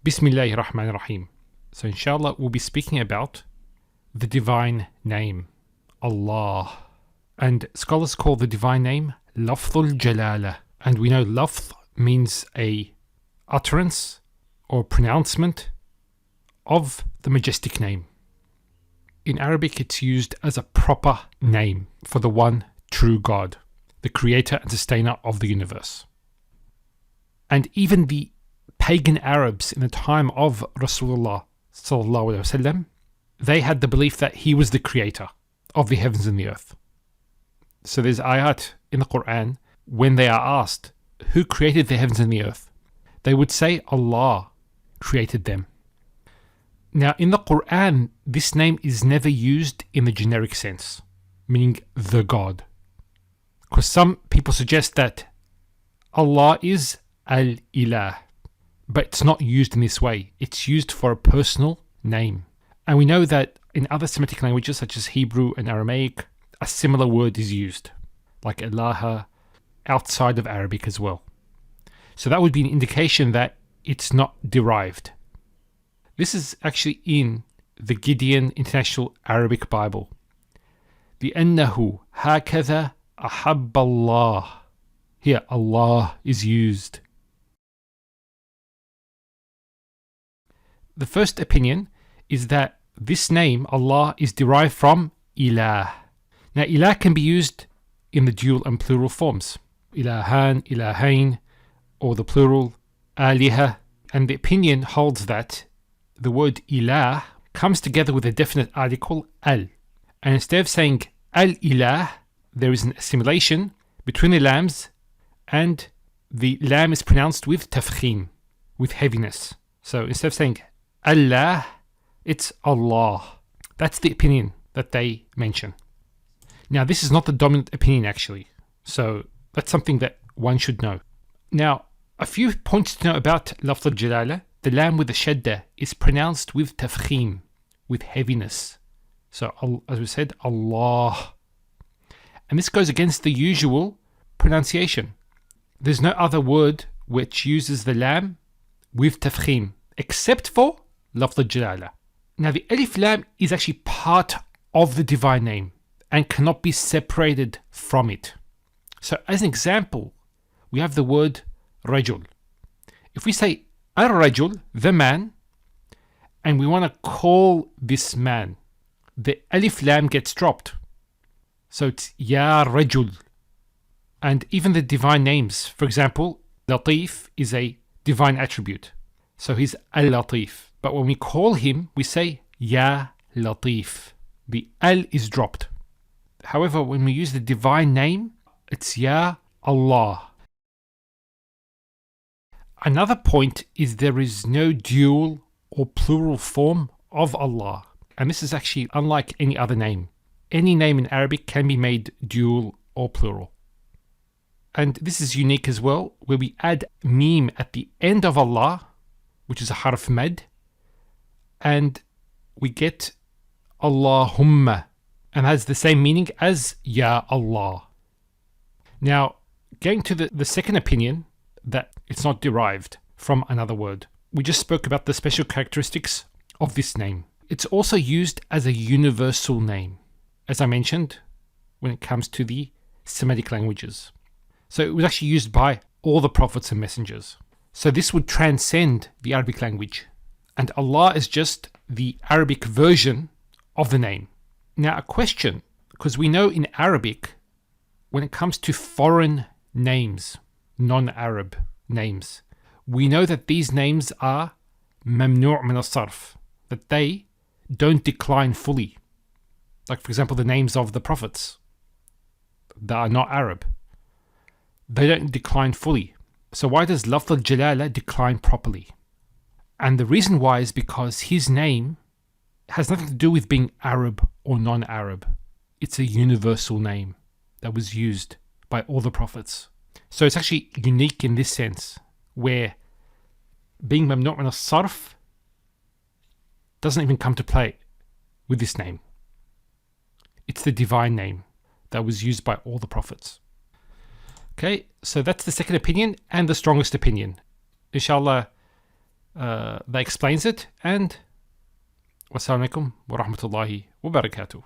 Bismillahir Rahmanir Rahim. So inshallah we'll be speaking about the divine name, Allah. And scholars call the divine name Lafzul Jalala. And we know lafz means a utterance or pronouncement of the majestic name. In Arabic it's used as a proper name for the one true God, the creator and sustainer of the universe. And even the pagan Arabs in the time of Rasulullah sallallahu alaihi wasallam, they had the belief that he was the creator of the heavens and the earth. So there's ayat in the Quran when they are asked who created the heavens and the earth, they would say Allah created them. Now in the Quran, this name is never used in the generic sense, meaning the God. Because some people suggest that Allah is Al-Ilah, but it's not used in this way. It's used for a personal name. And we know that in other Semitic languages such as Hebrew and Aramaic, a similar word is used, like Allah, outside of Arabic as well. So that would be an indication that it's not derived. This is actually in the Gideon International Arabic Bible. لِأَنَّهُ هَكَذَا أَحَبَّ اللَّهِ. Here Allah is used. The first opinion is that this name, Allah, is derived from Ilah. Now, Ilah can be used in the dual and plural forms. Ilahan, Ilahain, or the plural, Aliha. And the opinion holds that the word Ilah comes together with a definite article, Al. And instead of saying Al-Ilah, there is an assimilation between the lams, and the lam is pronounced with tafkhim, with heaviness. So instead of saying Allah, it's Allah. That's the opinion that they mention. Now this is not the dominant opinion actually, so that's something that one should know. Now a few points to know about Lafz al-Jalala. The lam with the shadda is pronounced with tafkhim, with heaviness. So as we said, Allah. And this goes against the usual pronunciation. There's no other word which uses the lam with tafkhim, except for Lafz al-Jalala. Now the alif lam is actually part of the divine name and cannot be separated from it. So as an example, we have the word rajul. If we say ar-rajul, the man, and we want to call this man, the alif lam gets dropped. So it's ya rajul. And even the divine names, for example, Latif is a divine attribute. So he's Al-Latif. But when we call him, we say Ya Latif. The Al is dropped. However, when we use the divine name, it's Ya Allah. Another point is there is no dual or plural form of Allah. And this is actually unlike any other name. Any name in Arabic can be made dual or plural. And this is unique as well, where we add meme at the end of Allah, which is a harf mad, and we get Allahumma, and has the same meaning as Ya Allah. Now, going to the second opinion, that it's not derived from another word. We just spoke about the special characteristics of this name. It's also used as a universal name, as I mentioned, when it comes to the Semitic languages. So it was actually used by all the prophets and messengers. So this would transcend the Arabic language. And Allah is just the Arabic version of the name. Now a question, because we know in Arabic, when it comes to foreign names, non-Arab names, we know that these names are mamnu' min as-sarf, that they don't decline fully. Like for example the names of the prophets that are not Arab. They don't decline fully. So why does Lafz al-Jalala decline properly? And the reason why is because his name has nothing to do with being Arab or non-Arab. It's a universal name that was used by all the prophets. So it's actually unique in this sense, where being mamnu' min as-sarf doesn't even come to play with this name. It's the divine name that was used by all the prophets. Okay, so that's the second opinion and the strongest opinion. Inshallah, that explains it. And wassalamu alaikum wa rahmatullahi wa barakatuh.